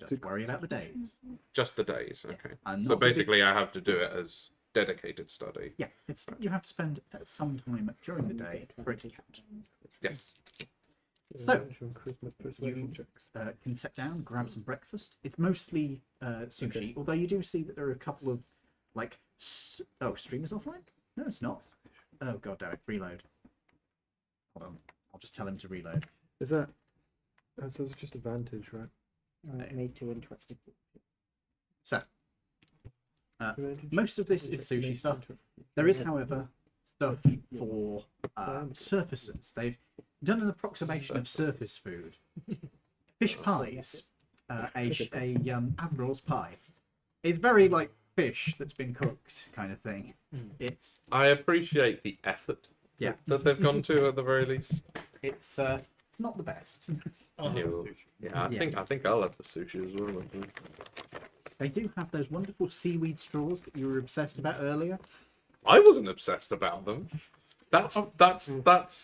Just worry about the days. Just the days, okay. Yes. I'm So not gonna be- basically, I have to do it as dedicated study. Yeah, you have to spend some time during the day for it to count. Yes. So, Persuasion checks. can sit down, grab some breakfast. It's mostly sushi, although you do see that there are a couple of like. Oh, stream is offline? No, it's not. Oh god, damn it! Reload. Hold on, I'll just tell him to reload. Is that? That's just advantage, right? Me too interested. So, most of this is sushi stuff. There is, however, stuff for surfaces. They've done an approximation of surface food. Fish pies, admiral's pie. It's very like fish that's been cooked kind of thing. It's I appreciate the effort that they've gone to at the very least. it's not the best. Yeah, I think I'll have the sushi as well. They do have those wonderful seaweed straws that you were obsessed about earlier. I wasn't obsessed about them. That's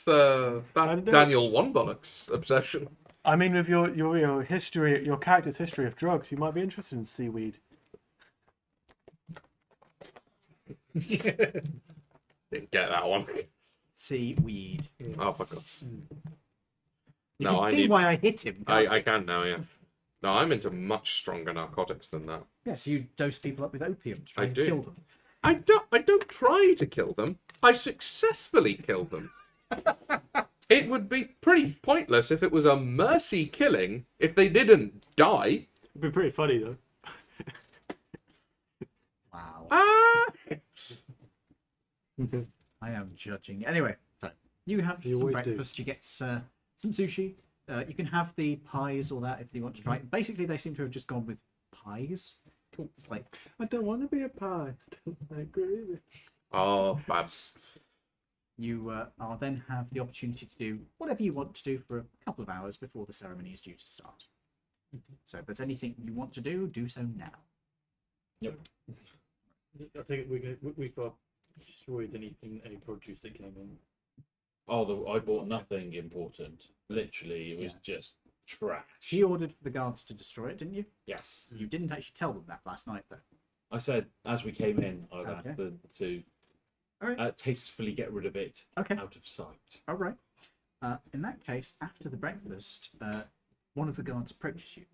Daniel One-Bollock's obsession. I mean, with your history, your character's history of drugs, you might be interested in seaweed. Didn't get that one. Seaweed. Oh, for God's sake. You No, can I see need. why I hit him. can't you? I can now, yeah. No, I'm into much stronger narcotics than that. Yes, you dose people up with opium to try I and do. kill them. I don't try to kill them. I successfully kill them. It would be pretty pointless if it was a mercy killing if they didn't die. It'd be pretty funny though. Wow. Ah! I am judging. Anyway, so you have You some always do. breakfast. You get some sushi. You can have the pies or that if you want to try it. Basically, they seem to have just gone with pies. It's like I don't want to be a pie. I agree with you. Oh, Babs. you are then have the opportunity to do whatever you want to do for a couple of hours before the ceremony is due to start. So if there's anything you want to do so now. Yep. I take it we've destroyed any produce that came in. Oh, I bought nothing important. Literally, it was just trash. He ordered for the guards to destroy it, didn't you? Yes. You didn't actually tell them that last night, though. I said, as we came in, I'd Okay. asked them to Alright. tastefully get rid of it Okay. out of sight. All right. In that case, after the breakfast, one of the guards approaches you.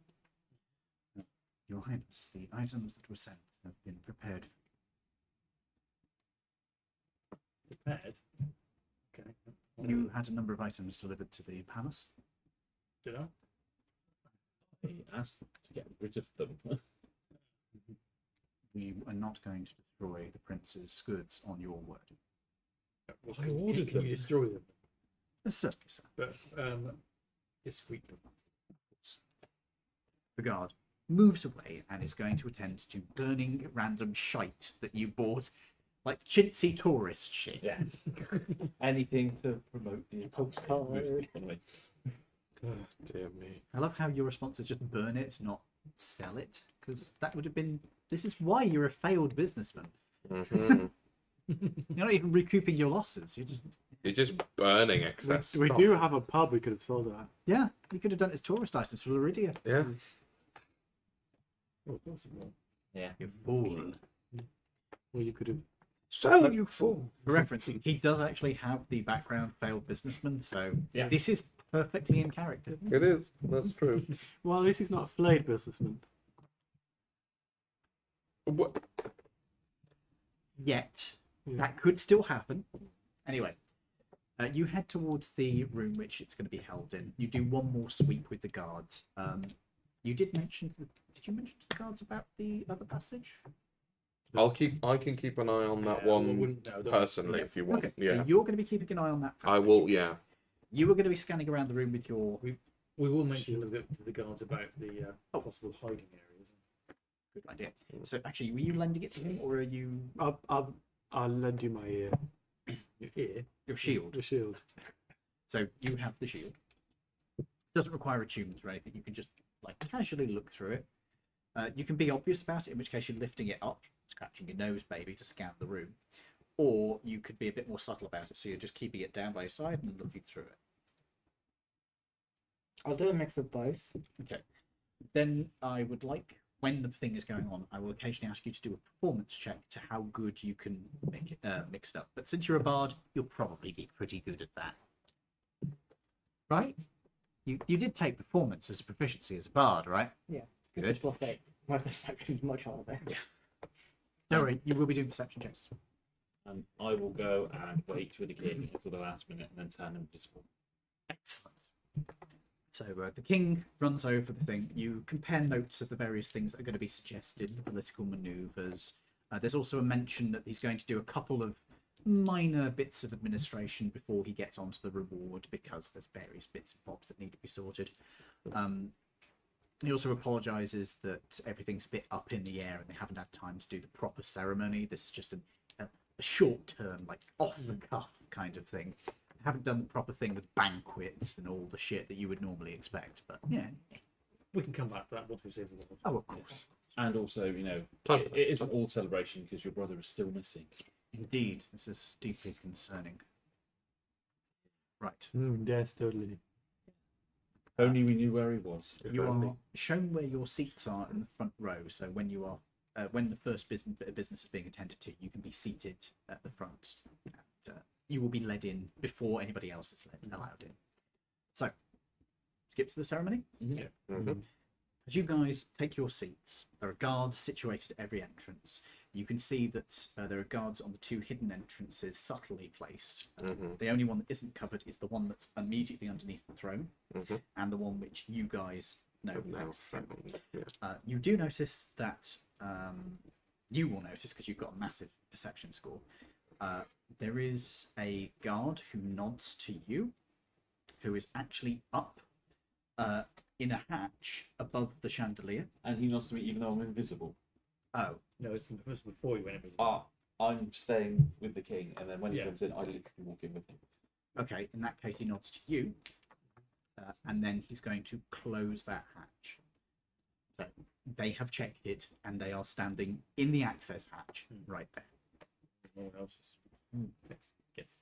Your Highness, the items that were sent have been prepared. Prepared. Okay. You had a number of items delivered to the palace. Did I? I asked them to get rid of them. We are not going to destroy the prince's goods on your word. Well, I can ordered you them. destroy them? Certainly, sir. But discreetly. The guard moves away and is going to attend to burning random shite that you bought, like chintzy tourist shit. Yeah. Anything to promote the Postcard. economy. Oh, dear me. I love how your response is just burn it, not sell it, because that would have been. This is why you're a failed businessman. Mm-hmm. You're not even recouping your losses. You're just burning excess. We stock. do have a pub we could have sold at. Yeah, you could have done it as tourist items for Laridian. Yeah. Oh, possible. Yeah. You fool. Or you could have. So you fool. For reference, he does actually have the background failed businessman, so Yeah. this is perfectly in character. It is. That's true. Well, at least he's not a flayed businessman. What? Yet, Yeah. that could still happen. Anyway, you head towards the room which it's going to be held in. You do one more sweep with the guards. You did mention did you mention to the guards about the other passage? I can keep an eye on that one personally if you want. Okay, Yeah. so you're going to be keeping an eye on that passage. I will. Yeah. You were going to be scanning around the room with your We will mention a little bit to the guards about the possible hiding areas. good idea. So actually, were you lending it to him, or are you I'll lend you my ear. Your ear. your shield? The shield. So you have the shield. Doesn't require attunement or anything. You can just like casually look through it. You can be obvious about it, in which case you're lifting it up, scratching your nose maybe to scan the room, or you could be a bit more subtle about it. So you're just keeping it down by your side and looking through it. I'll do a mix of both. Okay. Then I would like, when the thing is going on, I will occasionally ask you to do a performance check to how good you can make it mixed up. But since you're a bard, you'll probably be pretty good at that, right? You did take performance as a proficiency as a bard, right? Yeah. Good. It's +8. My perception is much higher. Yeah. Don't worry, you will be doing perception checks. And I will go and wait with the king until the last minute and then turn invisible. Excellent. So the king runs over the thing. You compare notes of the various things that are going to be suggested, the political manoeuvres. There's also a mention that he's going to do a couple of minor bits of administration before he gets onto the reward, because there's various bits and bobs that need to be sorted. He also apologises that everything's a bit up in the air and they haven't had time to do the proper ceremony. This is just a short-term, like off-the-cuff kind of thing. They haven't done the proper thing with banquets and all the shit that you would normally expect. But yeah. We can come back to that once we save the world. Oh, of course. And also, you know, Time it isn't all celebration because your brother is still missing. Indeed, this is deeply concerning. Right. Yes, totally. Only we knew where he was. You are shown where your seats are in the front row. So when you are, when the first business is being attended to, you can be seated at the front. And, you will be led in before anybody else is allowed in. So, skip to the ceremony. Yeah. As you guys take your seats, there are guards situated at every entrance. You can see that there are guards on the two hidden entrances, subtly placed. The only one that isn't covered is the one that's immediately underneath the throne, and the one which you guys know. You do notice that you will notice, because you've got a massive perception score. There is a guard who nods to you, who is actually up in a hatch above the chandelier. And he nods to me even though I'm invisible. Oh, No, it's before you went invisible. I'm staying with the king, and then when he Yeah. comes in, I literally walk in with him. okay. In that case, he nods to you, and then he's going to close that hatch. So they have checked it, and they are standing in the access hatch right there. No one else is. Gets.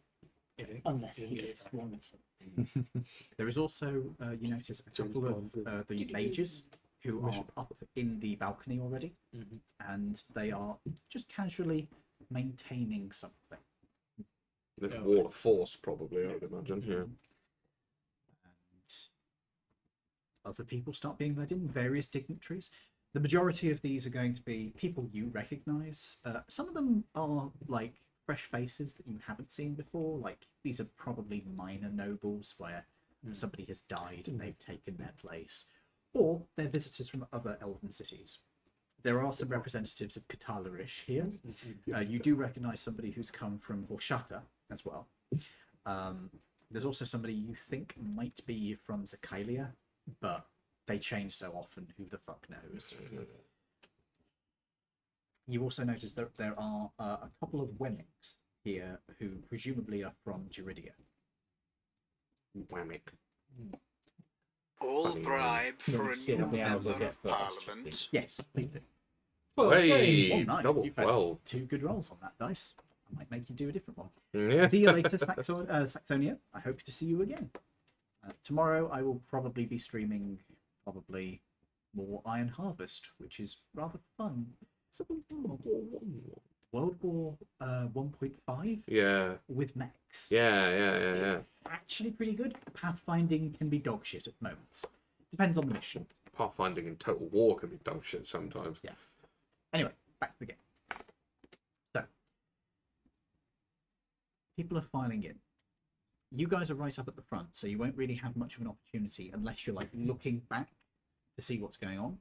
Unless he is one of them. There is also, you notice, a couple of the mages who are up in the balcony already, and they are just casually maintaining something. There's water force, probably, I would imagine. Yeah. And other people start being led in, various dignitaries. The majority of these are going to be people you recognise. Some of them are like fresh faces that you haven't seen before. Like these are probably minor nobles where somebody has died and they've taken their place, or they're visitors from other elven cities. There are some representatives of Katalarish here. You do recognise somebody who's come from Horshata as well. There's also somebody you think might be from Zakalia, but they change so often, who the fuck knows. You also notice that there are a couple of Wemmicks here who presumably are from Juridia. Whammick. All bribe for a See how new many hours I member get of for us, parliament. please. Yes, please do. Hey, Oh, nice. double You've had 12. 2 good rolls on that dice. I might make you do a different one. Yeah. See you later, Saxonia. I hope to see you again. Tomorrow I will probably be streaming more Iron Harvest, which is rather fun. World War 1.5 Yeah. with mechs. Yeah. It's actually pretty good. The pathfinding can be dog shit at moments. Depends on the mission. Pathfinding in Total War can be dog shit sometimes. Yeah. Anyway, back to the game. So, people are filing in. You guys are right up at the front, so you won't really have much of an opportunity unless you're like looking back to see what's going on.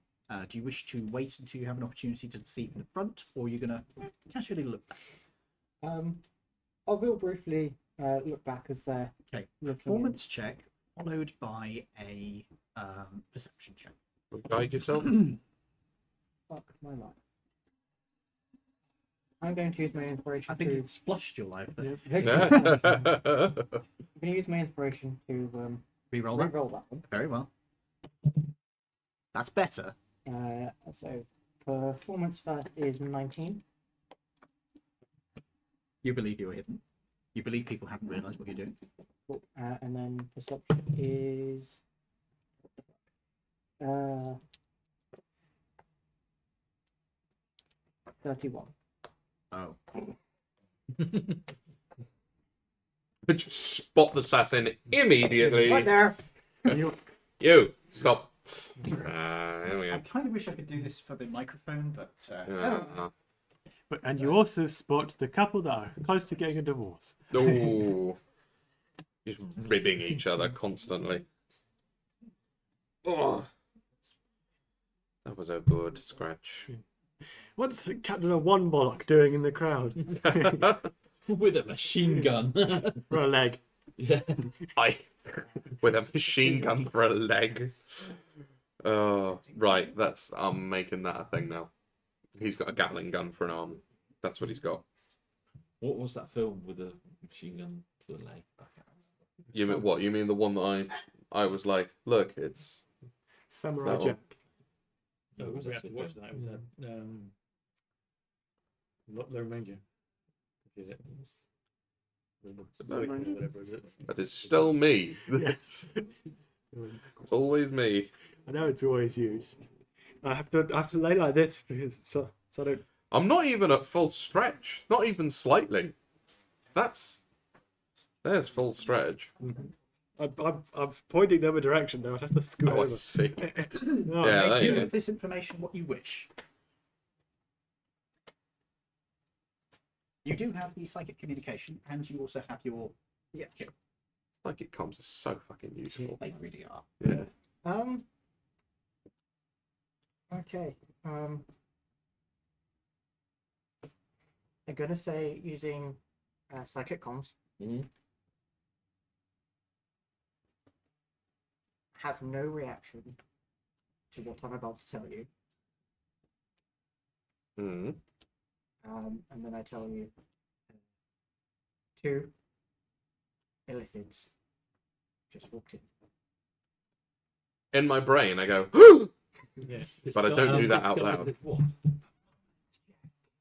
Do you wish to wait until you have an opportunity to see from the front, or are you gonna casually look back? I will briefly look back as they're Okay, looking in. performance check followed by a perception check. Guide yourself. Fuck my life. I'm going to use my inspiration I think to. it's flushed your life. But I'm going to use my inspiration to re-roll that. re-roll that one. Very well. That's better. So performance first is 19. You believe you're hidden. You believe people haven't realised what you're doing. And then perception is 31. Oh. Just spot the assassin immediately. Right there. You stop. There we I go. kind of wish I could do this for the microphone, but And you also spot the couple that are close to getting a divorce. Oh, just ribbing each other constantly. Oh, that was a good scratch. What's Captain of One Bollock doing in the crowd? With a machine gun. For a leg. Yeah. With a machine gun for a leg. Oh, right. I'm making that a thing now. He's got a Gatling gun for an arm. That's what he's got. What was that film with a machine gun to the leg? You mean what? You mean the one that I was like, look, it's Samurai that one. Jack. No, we have to watch that. It was Lone Ranger. Is it? Lone Ranger? Whatever is it? That is still me. Yes. It's always me. I know it's always used. I have to lay like this because so I don't. I'm not even at full stretch. Not even slightly. There's full stretch. I'm pointing the other direction now. I have to scoot Oh, I over. see. Oh, Yeah, there you do go. with this information what you wish. You do have the psychic communication, and you also have your chip. Psychic comms is so fucking useful. They really are. Yeah. Okay. I'm gonna say using psychic comms. Mhm. Have no reaction to what I'm about to tell you. Mm. And then I tell you 2 illithids just walked in. In my brain, I go, Yeah. but I don't do that out Disguise loud. as what?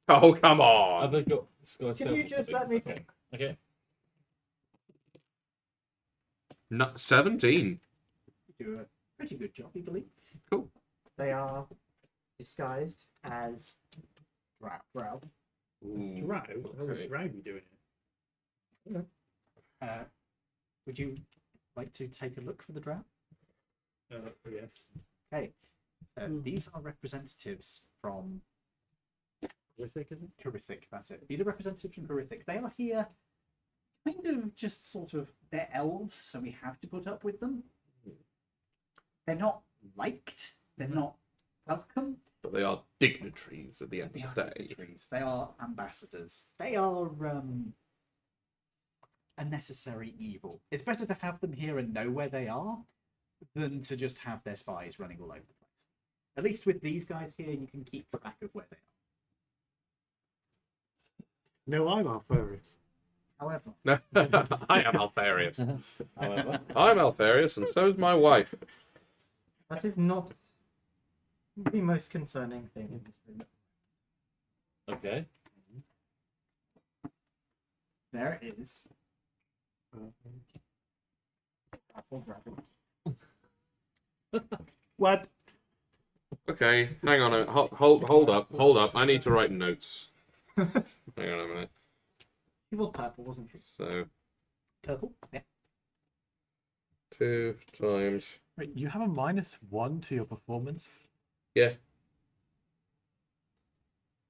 Oh, come Have on. they got disguise Can self you or just something? let me Okay. Okay. No, 17. You do a pretty good job, you believe. They are disguised as Drow. Ooh. Drow? How would Okay. Drow be doing it? Would you like to take a look for the drow? Yes. Okay. These are representatives from Horrific, is it? Corithic, that's it. These are representatives from Corithic. They are here kind of just sort of, they're elves, so we have to put up with them. They're not liked, they're not welcome. But they are dignitaries at the end They of are the day. dignitaries. They are ambassadors. They are a necessary evil. It's better to have them here and know where they are than to just have their spies running all over the place. At least with these guys here, you can keep track of where they are. No, I'm Alfarius. However, I am Alfarius. However, I'm Alfarius, and so's my wife. That is not the most concerning thing in this room. okay. there is apple dragon. What? Okay, hang on a minute. Hold up. I need to write notes. Hang on a minute. She was purple, wasn't she? So, Purple? Yeah. 2 times. Wait, you have a -1 to your performance? Yeah.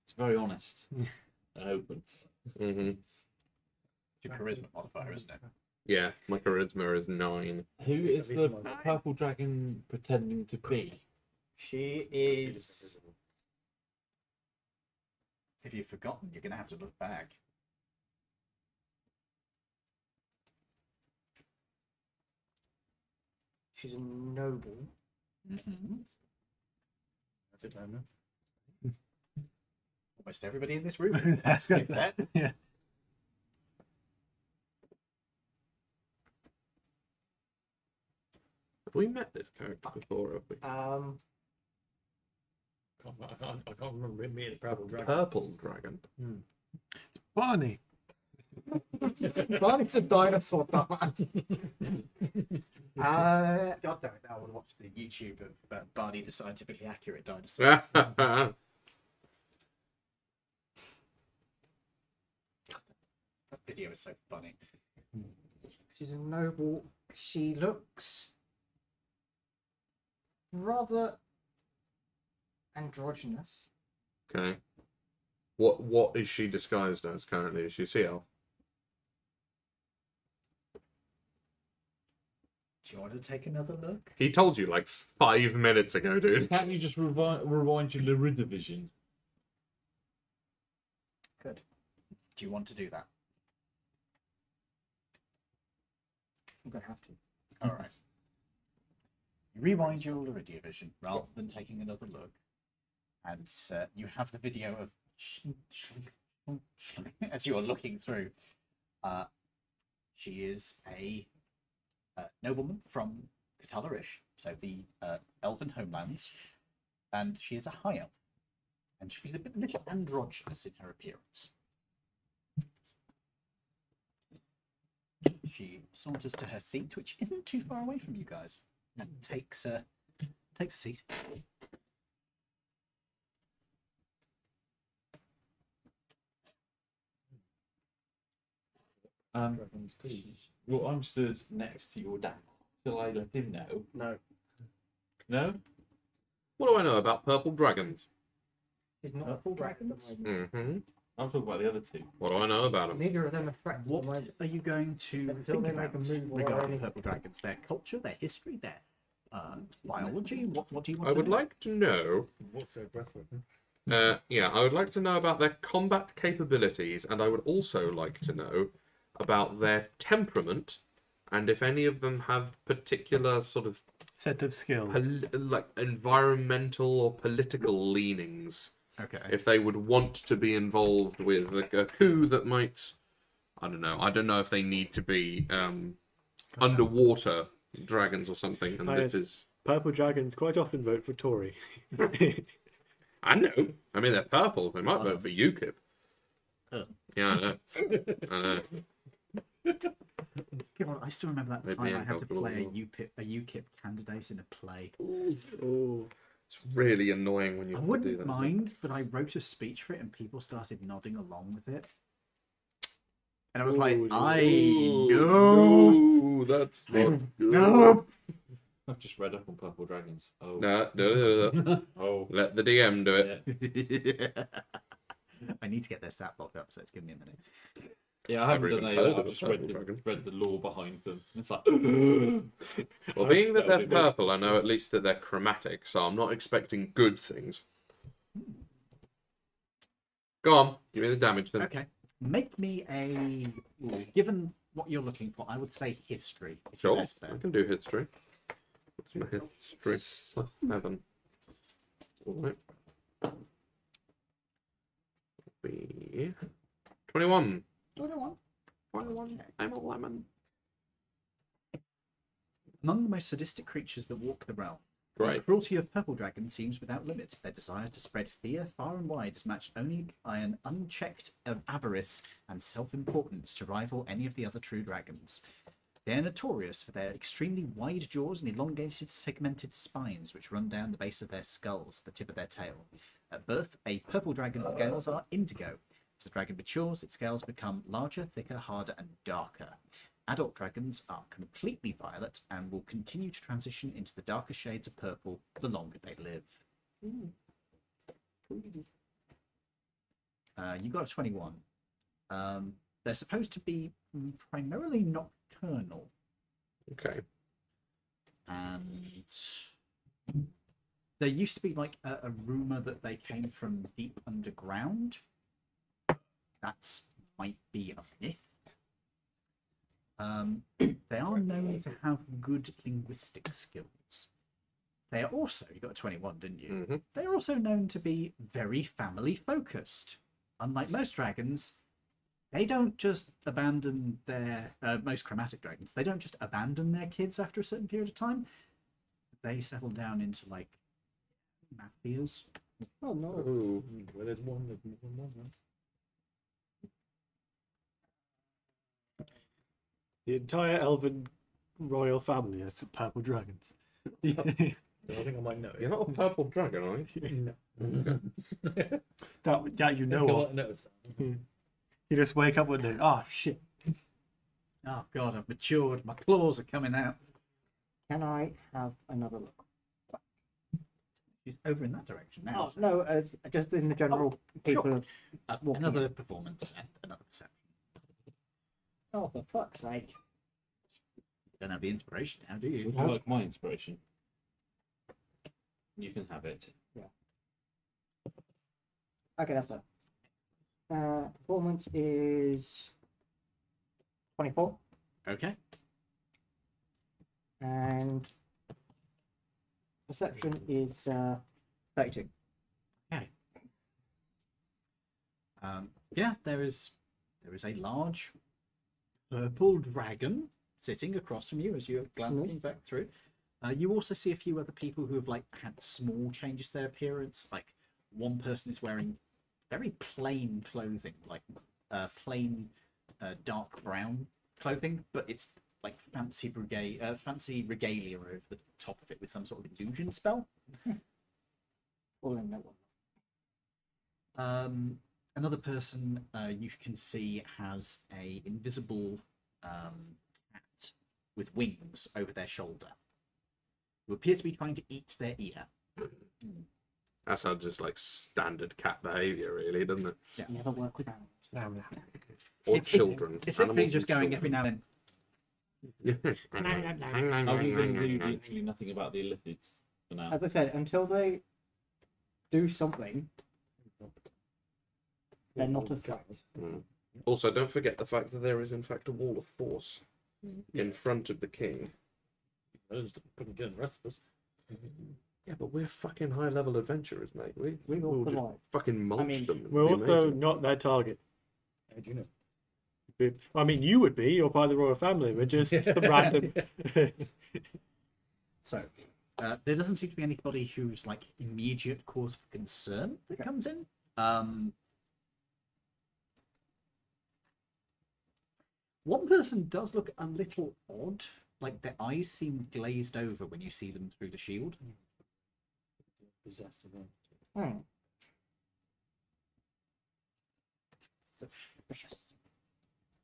It's very honest and open. Mm-hmm. It's your charisma modifier, isn't it? Yeah, my charisma is 9. Who is the Charisma. purple dragon pretending to be? She is. If you've forgotten, you're going to have to look back. She's a noble. Mm-hmm. That's it, I know. Almost everybody in this room. That's it. Yeah. Have we met this character before? Have we? I can't remember it being a purple dragon. Purple dragon. Barney. Barney's a dinosaur, dumbass. God damn it, I would watch the YouTube of Barney the Scientifically Accurate Dinosaur. video is so funny. She's a noble. She looks rather androgynous. Okay. What is she disguised as currently? Is she sea elf? Do you want to take another look? He told you like 5 minutes ago, dude. Can't you just rewind your Laridian? Good. Do you want to do that? I'm gonna have to. All right. You rewind your Laridian vision rather than taking another look, and you have the video of as you are looking through. She is a nobleman from Catalarish, so the elven homelands, and she is a high elf, and she's a bit little androgynous in her appearance. She saunters to her seat, which isn't too far away from you guys, and takes a seat. Well, I'm stood next to your dad. Shall I let him know? No. No? What do I know about purple dragons? She's not Purple a threat at the dragons? moment. Mm-hmm. I'm talking about the other two. What do I know about them? Neither of them are threats at the What moment. are you going to Until think they make about a move or regarding anything. purple dragons? Their culture, their history, their biology? What do you want I to would know? like to know. What's their breath weapon? Yeah, I would like to know about their combat capabilities, and I would also like to know about their temperament, and if any of them have particular sort of Set of skills. like environmental or political leanings. Okay. If they would want to be involved with a coup that might, I don't know. I don't know if they need to be underwater dragons or something. And this is Purple dragons quite often vote for Tory. I know. I mean, they're purple. They might vote for UKIP. Oh. Yeah, I know. I know. God, I still remember that They'd time be I had to uncomfortable play as well. a UKIP candidate in a play. Oh, It's really annoying when you I have to do wouldn't that. mind, but I wrote a speech for it and people started nodding along with it. And I was like, Ooh, I Ooh, know. no, that's not good. No. I've just read up on purple dragons. Oh. No. Oh. Let the DM do it. Yeah. I need to get their stat block up, so it's giving me a minute. Yeah, I haven't Never done even any of heard that. of I've a just read purple the, dragon. read the lore behind them. It's like, Well, being that they're That'll be good. purple, I know at least that they're chromatic, so I'm not expecting good things. Go on, give me the damage then. Okay. Make me a. Given what you're looking for, I would say history. Is your Sure, best bet. I can do history. What's my history? +7. Alright. Be 21. 21. 21. I'm a lemon. Among the most sadistic creatures that walk the realm, the Great. cruelty of purple dragons seems without limit. Their desire to spread fear far and wide is matched only by an unchecked of avarice and self-importance to rival any of the other true dragons. They are notorious for their extremely wide jaws and elongated, segmented spines which run down the base of their skulls, the tip of their tail. At birth, a purple dragon's scales are indigo. As the dragon matures, its scales become larger, thicker, harder, and darker. Adult dragons are completely violet and will continue to transition into the darker shades of purple the longer they live. You got a 21. They're supposed to be primarily nocturnal, Okay. and there used to be like a rumor that they came from deep underground. That might be a myth. They are known to have good linguistic skills. They are also, you got a 21, didn't you? Mm-hmm. They are also known to be very family focused. Unlike most dragons, they don't just abandon their, most chromatic dragons, they don't just abandon their kids after a certain period of time. They settle down into like mafias. Oh no. Ooh. Where there's one, there's more than one. Right? the entire elven royal family is purple dragons. So I think I might know it. You're not a purple dragon, are you? No. Okay. That you I know think I of. might notice that. You just wake up one day. Oh shit! Oh god, I've matured. My claws are coming out. Can I have another look? She's over in that direction now. Oh no, just in the general people. sure. walking Another performance and another perception. Oh, for fuck's sake! Don't have the inspiration now, do you? Would you like my inspiration? You can have it. Okay, that's fine. Performance is 24, Okay. and perception is 32. Okay. Yeah, there is a large purple dragon sitting across from you as you're glancing back through. You also see a few other people who have like had small changes to their appearance. Like one person is wearing very plain clothing, like plain dark brown clothing, but it's like fancy regalia over the top of it with some sort of illusion spell. All in that one. Another person you can see has a invisible cat with wings over their shoulder, who appears to be trying to eat their ear. That sounds just like standard cat behaviour, really, doesn't it? Yeah. Never work with animals. Or It's children. It's simply Animals just and going every children. now and then. I will read literally nothing about the illithids for now. As I said, until they do something, they're not a threat. Mm. Also, don't forget the fact that there is, in fact, a wall of force in front of the king. I just couldn't get the rest of us. Yeah, but we're fucking high-level adventurers, mate. We We will will just survive. fucking mulch mean, them. It'd We're be also amazing. not their target. How do you know? I mean, you would be. You're part of the royal family. We're just some random. So, there doesn't seem to be anybody who's like immediate cause for concern that comes in. One person does look a little odd, like their eyes seem glazed over when you see them through the shield. Possessed of them. Hmm. Suspicious.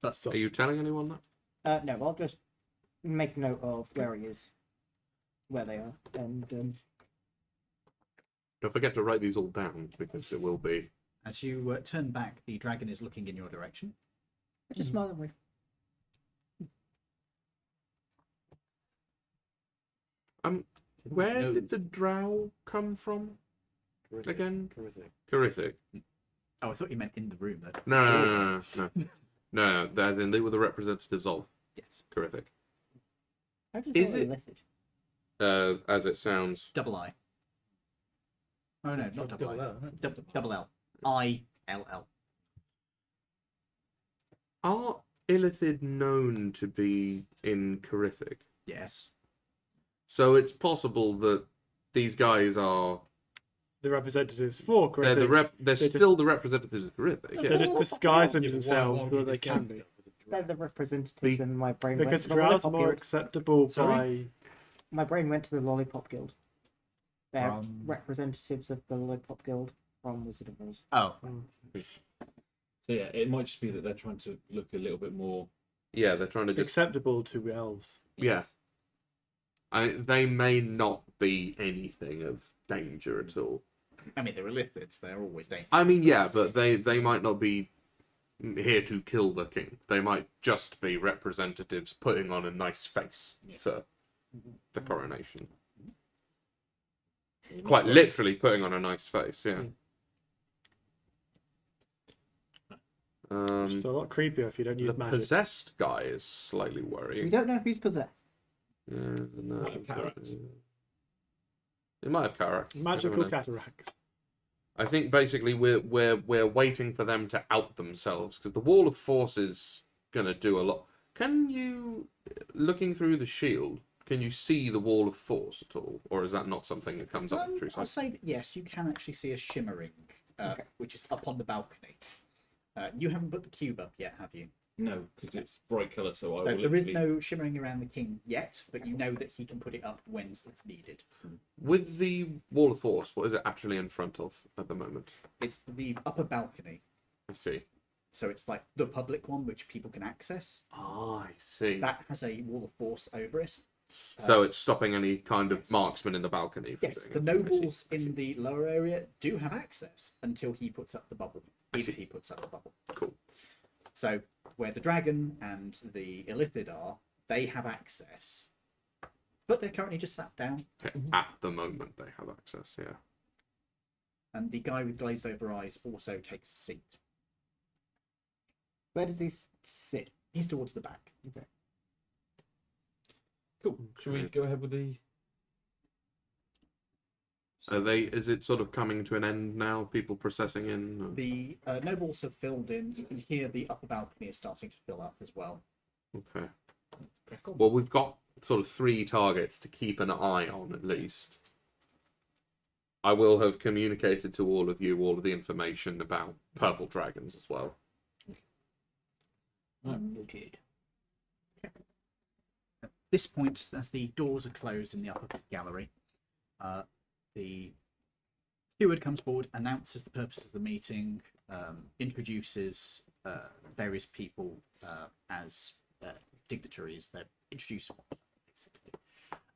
But Are you telling anyone that? No, I'll just make note of where he is, where they are, and Don't forget to write these all down, because it will be... as you turn back, the dragon is looking in your direction. I just smile and wave. Where did the drow come from again? Corythic. Oh, I thought you meant in the room. Though. No. As in they were the representatives of Yes. Corythic. How do you Is know it- they're lifted? As it sounds. Double I. Oh no, not double I. L, isn't it? Double L. I-L-L. Are Illithid known to be in Corythic? Yes. So it's possible that these guys are... The representatives for They're, correct. they're still the representatives of Corythic. They're Yeah. just disguising Yeah, but themselves why so would that they you can think be. that was a They're drow? the representatives, and my brain went Because to the drows are Lollipop more Guild. acceptable Sorry? My brain went to the Lollipop Guild. They're From- representatives of the Lollipop Guild from Wizard of Oz. Oh. So yeah, it might just be that they're trying to look a little bit more. Yeah, they're trying to just... acceptable to elves. Yeah. They may not be anything of danger at all. I mean, they're illithids. They're always dangerous. I mean, yeah, but they might not be here to kill the king. They might just be representatives putting on a nice face for the coronation. Quite literally putting on a nice face, yeah. It's a lot creepier if you don't use The magic. possessed guy is slightly We worrying. don't know if he's possessed. Yeah, no, Might have cataracts. It might have cataracts. You Magical never know. cataracts. I think basically we're waiting for them to out themselves because the wall of force is gonna do a lot. Can you, looking through the shield, can you see the wall of force at all, or is that not something that comes up through I'll sight? say that yes, you can actually see a shimmering, which is up on the balcony. You haven't put the cube up yet, have you? No, because it's bright colour, so I So will. there is literally- no shimmering around the king yet, but you know that he can put it up when it's needed. With the wall of force, what is it actually in front of at the moment? It's the upper balcony. I see. So it's like the public one, which people can access. Oh, I see. That has a wall of force over it. So it's stopping any kind of yes. marksman in the balcony. From Yes, doing the it. I see, nobles I see. in the lower area do have access until he puts up the bubble. If he puts up the bubble. Cool. So where the dragon and the Illithid are, they have access. But they're currently just sat down. Okay. At the moment, they have access. Yeah. And the guy with glazed over eyes also takes a seat. Where does he sit? He's towards the back. Okay. Cool. Should we go ahead with the? Are they? Is it sort of coming to an end now? People processing in. The nobles have filled in. You can hear the upper balcony is starting to fill up as well. Okay. Well, we've got sort of 3 targets to keep an eye on at least. I will have communicated to all of you all of the information about purple dragons as well. Noted. At this point, as the doors are closed in the upper gallery, the steward comes forward, announces the purpose of the meeting, introduces various people as dignitaries. They're introduced, basically.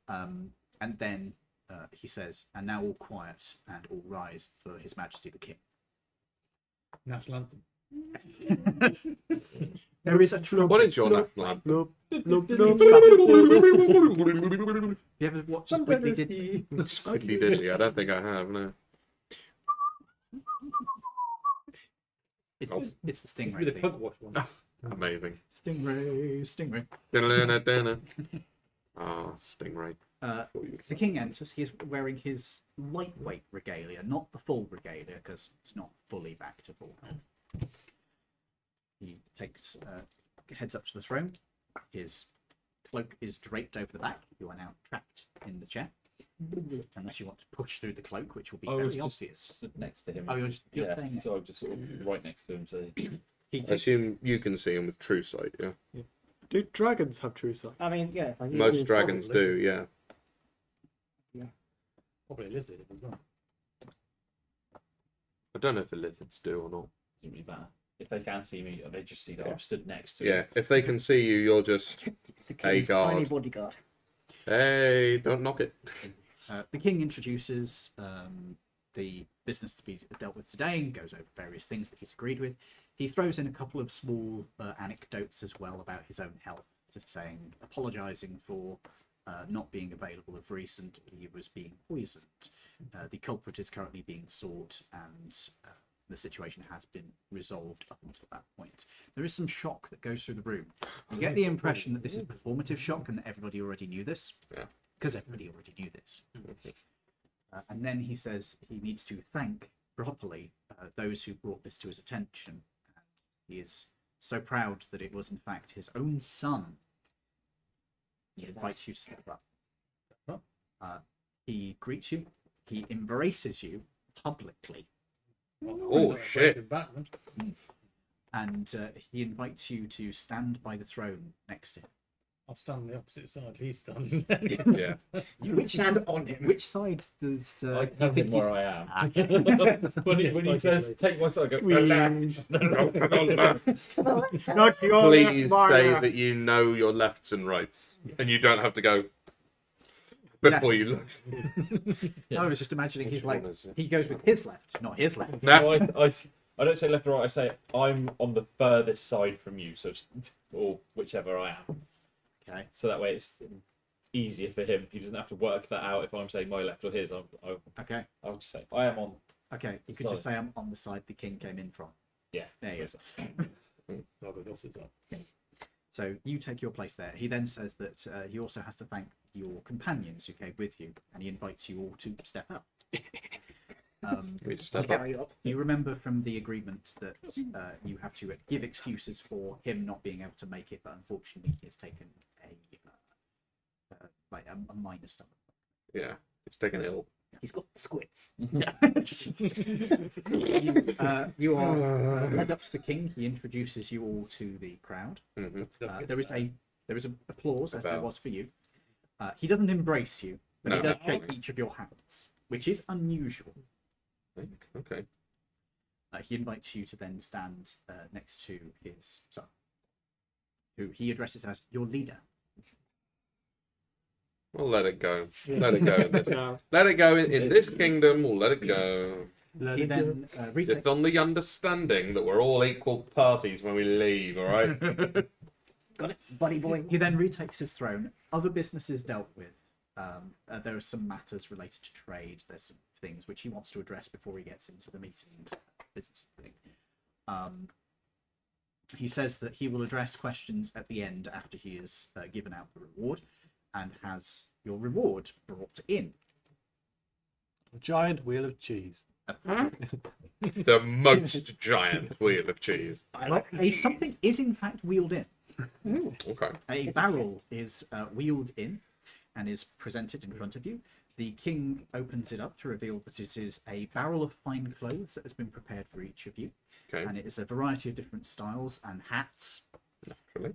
And then he says, "And now all quiet and all rise for His Majesty the King." National anthem. There is a trumpet. What is your national anthem? Bloop, bloop, bloop. You ever watched Squiddly Diddly? Squiddly diddly. I don't think I have. No. It's the Be Stingray the thing. pug wash one. Amazing. Stingray. Ah, Stingray. The king enters. He is wearing his lightweight regalia, not the full regalia, because it's not fully back to full health. He takes heads up to the throne. His cloak is draped over the back. You are now trapped in the chair, unless you want to push through the cloak, which will be I was very just obvious. stood next to him. Oh, you're yeah. saying So I'm just sort of right next to him. So he I takes, assume you can see him with true sight, yeah? Do dragons have true sight? I mean, yeah. If I Most dragons probably. do, yeah. Probably a lizard as well. I don't know if the lizards do or not. doesn't really matter. If they can see me, they just see that Yeah. I'm stood next to Yeah, him. if they can see you, you're just, The Hey, king's tiny guard. bodyguard. hey, don't knock it. the king introduces the business to be dealt with today and goes over various things that he's agreed with. He throws in a couple of small anecdotes as well about his own health, just saying, apologising for not being available of recent. He was being poisoned. The culprit is currently being sought, and the situation has been resolved up until that point. There is some shock that goes through the room. You get the impression that this is performative shock and that everybody already knew this. Yeah. Because everybody already knew this. And then he says he needs to thank properly those who brought this to his attention. And he is so proud that it was in fact his own son. He invites you to step up. He greets you. He embraces you publicly. Oh, shit. Batman. And he invites you to stand by the throne next to him. I'll stand on the opposite side. He's standing. Yeah. You stand on him. Which side does I you have think him he's- where I am. Ah, It's funny when he says, "Take my side," I go, Not your Please left, say my that you know your lefts and rights, and you don't have to go before you look. I was just imagining he's like, one is it? he goes with his left, not his left. Nah. I don't say left or right. I say I'm on the furthest side from you, so or whichever I am. Okay. So that way it's easier for him. He doesn't have to work that out if I'm saying my left or his. Okay. I'll just say I am on. Okay. You could just say I'm on the side the king came in from. Yeah. There you go. I'll go the opposite side. So you take your place there. He then says that he also has to thank your companions who came with you, and he invites you all to step up. We just step up. You remember from the agreement that you have to give excuses for him not being able to make it, but unfortunately he has taken a minor stomach. Yeah, it's taken ill. He's got squits. You are led up to the king. He introduces you all to the crowd. Hmm. There is applause as there About. was for you. He doesn't embrace you, but he No. does shake each of your hands, which is unusual. Okay. He invites you to then stand next to his son, who he addresses as your leader. We'll let it go. Let it go. In this, Yeah. let it go in this kingdom. We'll let it go. Let He it go. then retakes. Just on the understanding that we're all equal parties when we leave. All right. Got it, buddy boy. He then retakes his throne. Other businesses dealt with. There are some matters related to trade. There's some things which he wants to address before he gets into the meetings business thing. He says that he will address questions at the end after he has given out the reward and has your reward brought in. A giant wheel of cheese. The most giant wheel of cheese. Something is in fact wheeled in. Okay. A barrel is wheeled in and is presented in front of you. The king opens it up to reveal that it is a barrel of fine clothes that has been prepared for each of you. Okay. And it is a variety of different styles and hats. Naturally.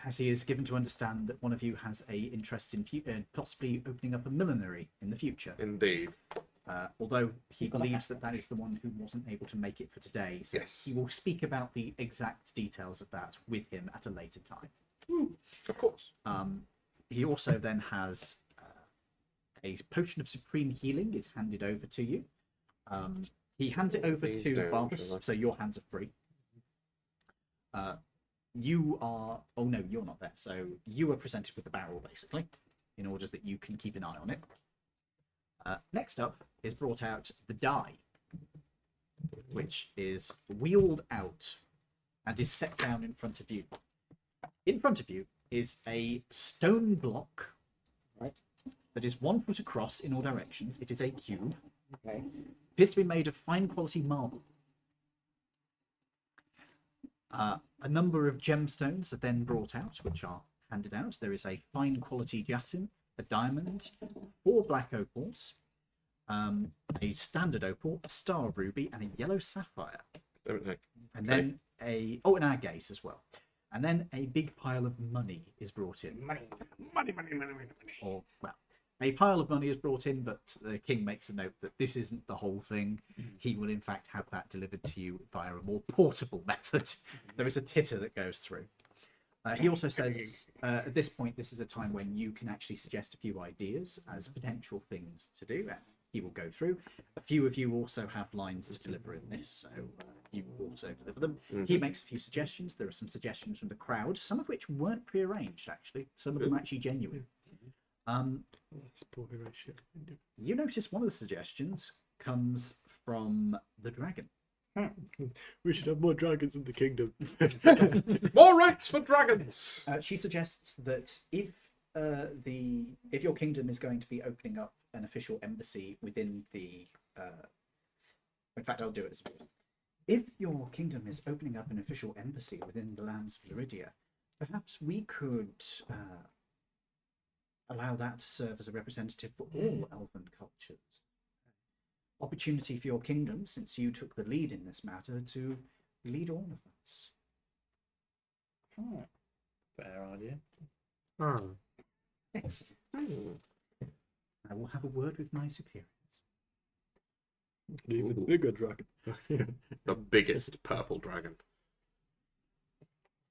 As he is given to understand that one of you has a interest in possibly opening up a millinery in the future. Indeed. Although he believes that that is the one who wasn't able to make it for today. So Yes. he will speak about the exact details of that with him at a later time. Of course. He also then has a potion of supreme healing is handed over to you. He hands it over Please to don't, Barbara, shall I? so your hands are free. You are... Oh, no, you're not there. So you are presented with the barrel, basically, in order that you can keep an eye on it. Next up is brought out the die, which is wheeled out and is set down in front of you. In front of you is a stone block that is 1 foot across in all directions. It is a cube. Okay. It appears to be made of fine quality marble. A number of gemstones are then brought out, which are handed out. There is a fine quality jacinth, a diamond, 4 black opals, a standard opal, a star ruby, and a yellow sapphire. Okay. And then an agate as well. And then a big pile of money is brought in. Money. Or, well, a pile of money is brought in, but the king makes a note that this isn't the whole thing. He will, in fact, have that delivered to you via a more portable method. There is a titter that goes through. He also says, at this point, this is a time when you can actually suggest a few ideas as potential things to do. And he will go through. A few of you also have lines to deliver in this, so you also deliver them. He makes a few suggestions. There are some suggestions from the crowd, some of which weren't prearranged, actually. Some of them are actually genuine. That's poorly ratio. You notice one of the suggestions comes from the dragon. We should have more dragons in the kingdom. More rats for dragons. She suggests that if your kingdom is going to be opening up an official embassy within the... in fact, I'll do it as well. If your kingdom is opening up an official embassy within the lands of Laridia, perhaps we could allow that to serve as a representative for all elven cultures. Opportunity for your kingdom, since you took the lead in this matter, to lead all of us. Fair idea. Excellent. I will have a word with my superiors. An even bigger dragon. The biggest purple dragon.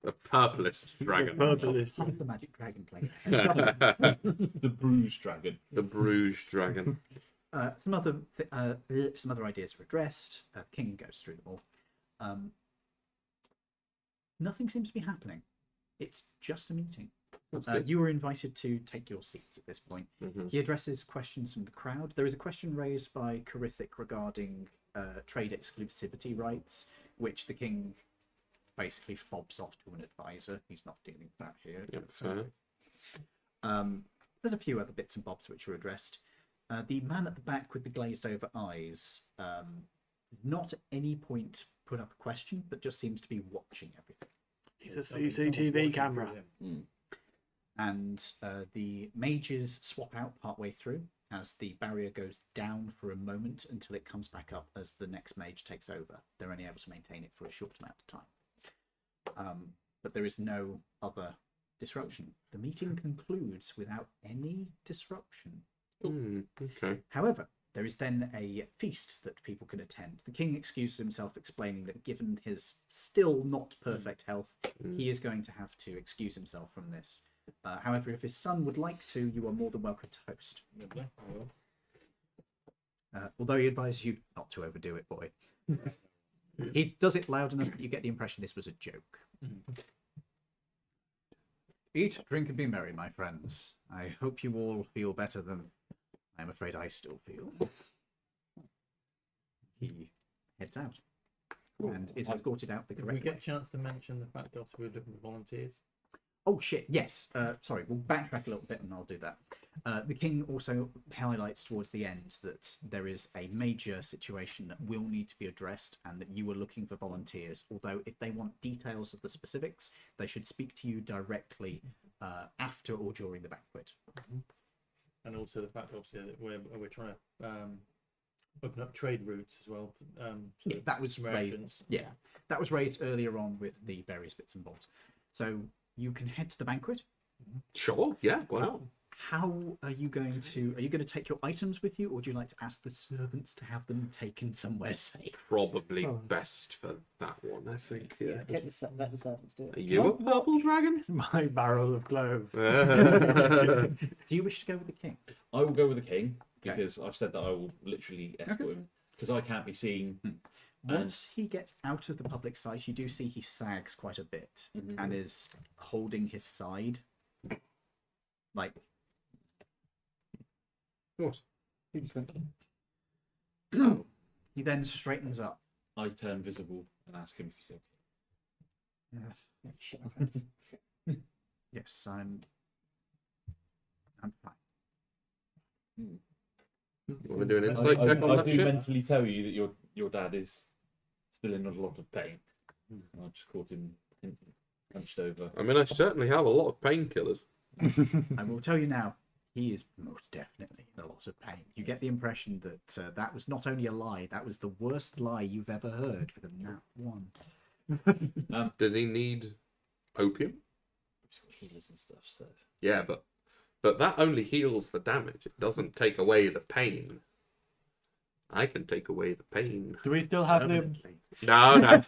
The purplest dragon. Purplish. Half the magic dragon playing. The bruised dragon. The Bruges dragon. Some other ideas are addressed. King goes through them all. Nothing seems to be happening. It's just a meeting. You were invited to take your seats at this point. He addresses questions from the crowd. There is a question raised by Corithic regarding trade exclusivity rights, which the king basically fobs off to an advisor. He's not dealing with that here. Fair. There's a few other bits and bobs which are addressed. The man at the back with the glazed over eyes does not at any point put up a question, but just seems to be watching everything. He's a CCTV camera. And the mages swap out partway through as the barrier goes down for a moment until it comes back up as the next mage takes over. They're only able to maintain it for a short amount of time. But there is no other disruption. The meeting concludes without any disruption. Okay. However, There is then a feast that people can attend. The king excuses himself, explaining that given his still not perfect health, he is going to have to excuse himself from this. However, if his son would like to, you are more than welcome to host. Although he advises you not to overdo it, boy. He does it loud enough that you get the impression this was a joke. Eat, drink, and be merry, my friends. I hope you all feel better than I'm afraid I still feel. He heads out and is escorted out the Did correct we get way. a chance to mention the fact that we were looking for volunteers? Oh shit, yes. Sorry, we'll backtrack a little bit and I'll do that. The king also highlights towards the end that there is a major situation that will need to be addressed and that you are looking for volunteers, although if they want details of the specifics, they should speak to you directly after or during the banquet. And also the fact, obviously, that we're trying to open up trade routes as well. Yeah, that was raised. Yeah, that was raised earlier on with the various bits and bobs. So you can head to the banquet. Sure, yeah, why not? How are you going to? Are you going to take your items with you, or do you like to ask the servants to have them taken somewhere safe? Probably best for that one, I think. Yeah. Let the servants do it. Are you a purple dragon? My barrel of cloves. Do you wish to go with the king? I will go with the king Okay. because I've said that I will literally escort him because I can't be seen. Once he gets out of the public sight, you do see he sags quite a bit and is holding his side. Like, What? he then straightens up. I turn visible and ask him if he's okay. Shit my pants. Yes, I'm fine. Want to do an I, insight check on I that do ship? mentally tell you that your dad is still in a lot of pain. I just caught him hunched over. I mean, I certainly have a lot of painkillers. I will tell you now, he is most definitely in a lot of pain. You get the impression that that was not only a lie, that was the worst lie you've ever heard with a nat one. Does he need opium? He's got healers and stuff, so Yeah, but that only heals the damage. It doesn't take away the pain. I can take away the pain. Do we still have the? Permanently. No.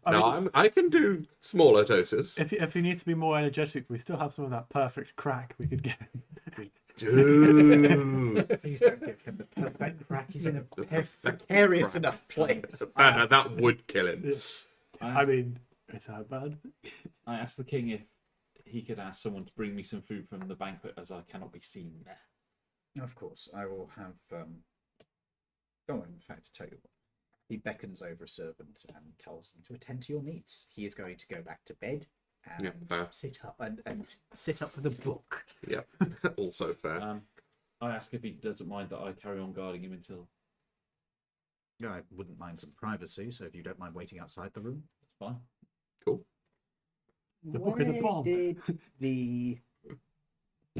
I No, mean, I can do smaller doses. if he needs to be more energetic, we still have some of that perfect crack we could get him. Dude. Please don't give him the perfect crack. He's in a precarious enough place. No, that would kill him. I mean, it's that bad. I asked the king if he could ask someone to bring me some food from the banquet as I cannot be seen there. Of course, I will have. Oh, in fact, to tell you what, he beckons over a servant and tells them to attend to your needs. He is going to go back to bed and Yeah, fair. sit up and sit up with a book. Yep. Also fair. I ask if he doesn't mind that I carry on guarding him until I wouldn't mind some privacy, so if you don't mind waiting outside the room. it's fine. Cool. The book is a bomb. Did the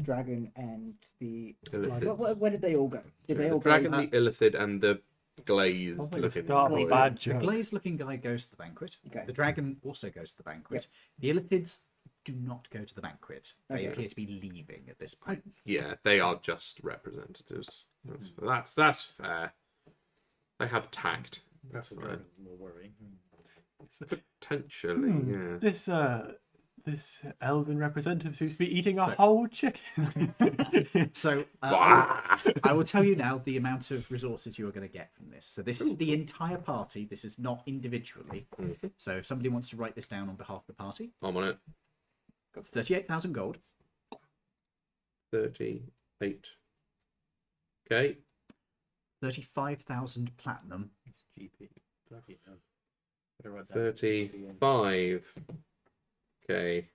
dragon and the Illithids. where did they all go? Did they The all dragon, go? the illithid, and the glazed Sounds like a looking. start of a Glazed. bad The joke. glazed-looking guy goes to the banquet. Okay. The dragon also goes to the banquet. The illithids do not go to the banquet. They Okay. appear to be leaving at this point. Yeah, they are just representatives. That's fair. They have tact. That's The fine. dragon's more worrying. Potentially, yeah. This elven representative seems to be eating a So- whole chicken. So Bah! I will tell you now the amount of resources you are going to get from this. So this is the entire party. This is not individually. So if somebody wants to write this down on behalf of the party, I'm on it. got 38,000 gold, 38. Okay. 35,000 platinum, It's GP. Bloody hell. Better write that. 35. Okay.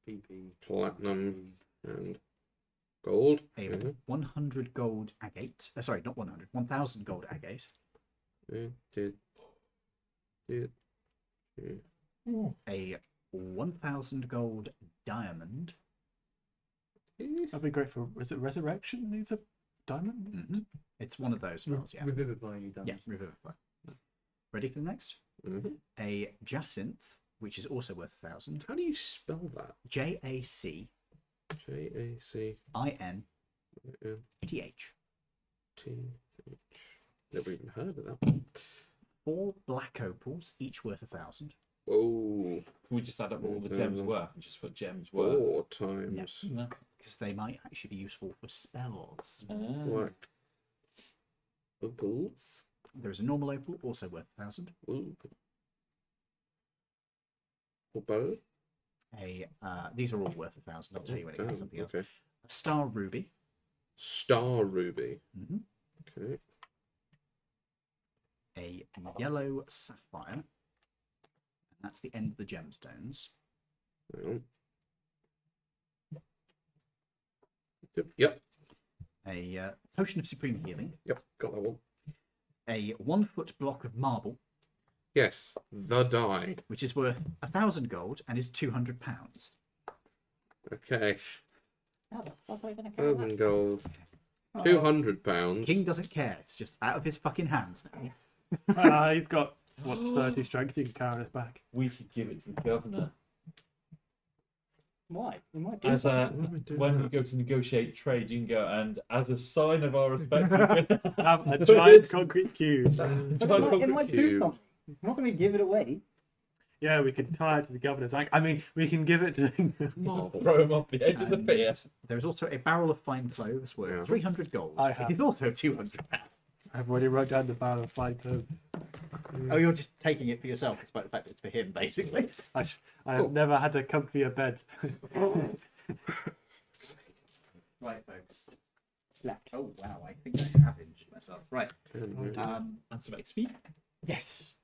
PP. Platinum and gold. a Mhm. 100 gold agate. Sorry, not 100, 1,000 gold agate, a 1,000 gold diamond. That'd be great for. Is it resurrection? Needs a diamond. It's one of those spells, yeah. Revivifying you done. Yeah, revivify. Ready for the next? Mhm. A jacinth, which is also worth 1,000. How do you spell that? JACINTH. JACNT. Never even heard of that one. 4 black opals, each worth 1,000. Oh, Can we just add up all the gems worth and just put gems worth? 4 times. No. Because they might actually be useful for spells. Black opals. There's a normal opal, also worth 1,000. Opal. These are all worth 1,000. I'll tell you when it gets something else. Okay. A star ruby. Star ruby. Mhm. Okay. A yellow sapphire. And that's the end of the gemstones. Hang on. Yep. A potion of supreme healing. Yep. Got that one. A 1-foot block of marble, Yes. The die. which is worth 1,000 gold and is £200. Okay. How the fuck are you gonna carry that? 1,000 gold. £200. King doesn't care. It's just out of his fucking hands now. He's got, what, 30 strength. He can carry us back. We could give it to the governor. Why? We might do As something. a, when we go to negotiate trade, you can go, and as a sign of our respect, we can Have a put giant this- concrete cube. giant It concrete might do cube. something. I'm not going to give it away. Yeah, we can tie it to the governor's. I mean, we can give it to. throw him off the edge of the And pier. there's also a barrel of fine clothes worth Yeah. 300 gold. I It have. is also £200. I've already wrote down the barrel of fine clothes. Oh, you're just taking it for yourself, despite the fact that it's for him, basically. I have never had a comfier bed. Right, folks. Left. Oh, wow, I think I have injured myself. Right. And some XP. Yes.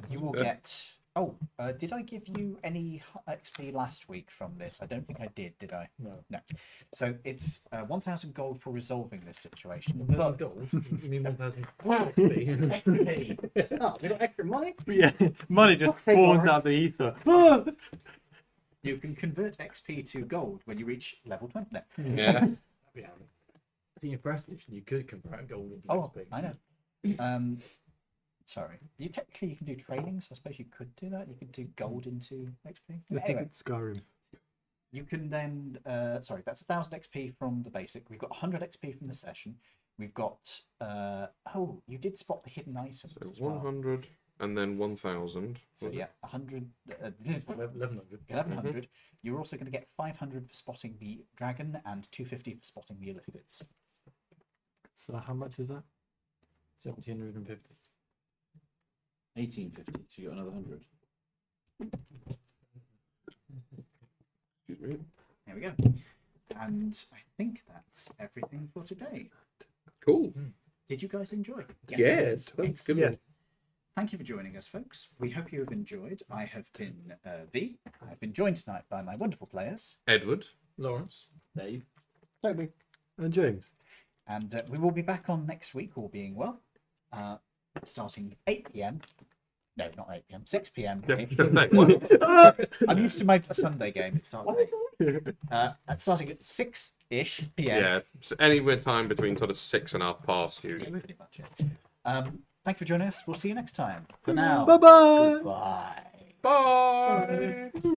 You will get... Oh, did I give you any XP last week from this? I don't think I did I? No. No. So it's 1,000 gold for resolving this situation. 1,000 But... gold? You mean 1,000 XP. Oh, we got extra money? Yeah, money just Fuck's sake, spawns Lawrence. out of the ether. You can convert XP to gold when you reach level 20. No. Yeah. That'd be handy. I think in first edition you could convert gold into Oh, XP. I know. Sorry. You technically you can do training, so I suppose you could do that. You could do gold into XP. Just Anyway, like Skyrim. you can then sorry, that's 1,000 XP from the basic. We've got 100 XP from the session. We've got oh, you did spot the hidden items So as well. 100 and then 1,000. So yeah, 100 1100. 1100. You're also going to get 500 for spotting the dragon and 250 for spotting the illithids. So how much is that? 1750. 1850. So you got another 100. Excuse me. There we go. And I think that's everything for today. Cool. Did you guys enjoy? Yes. That was good. Yeah. Thank you for joining us, folks. We hope you have enjoyed. I have been V. I've been joined tonight by my wonderful players, Edward. Lawrence. Dave. Toby. And James. and we will be back on next week, all being well, starting 8 p.m. No, not 8 p.m. 6 p.m. I'm used to my Sunday game. It starts starting at 6-ish p.m. Yeah. So anywhere time between sort of 6 and 1/2 usually. Pretty much it. Thank you for joining us. We'll see you next time. For now, Bye bye. goodbye. Bye.